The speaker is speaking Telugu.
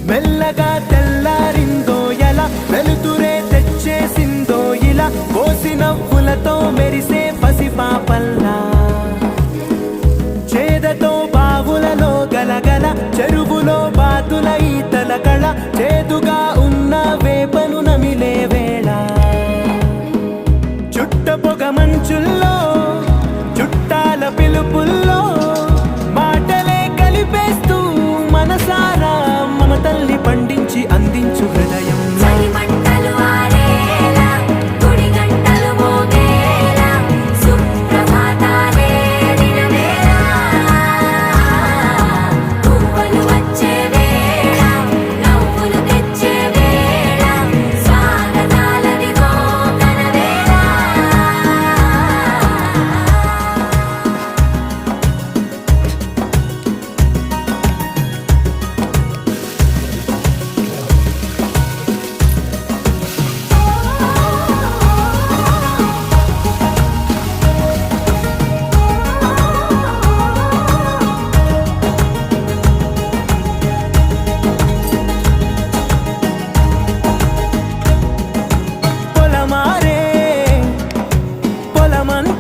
మెల్లగా తెల్లారిందో ఎలా వెలుతురే తెచ్చేసిందో ఇలా కోసి నవ్వులతో మెరిసే పసిపాపల్లా చేదతో బావులలో గలగల చెరువులో బాతుల ఈతల కళ చేదుగా ఉన్న వేపను నమిలే వేళ చుట్ట పొగ మంచుల్లో చుట్టాల పిలుపుల్లో మాటలే కలిపేస్తూ మనసారా మమతల్ని పండించి అందించు హృదయం పొలమంతా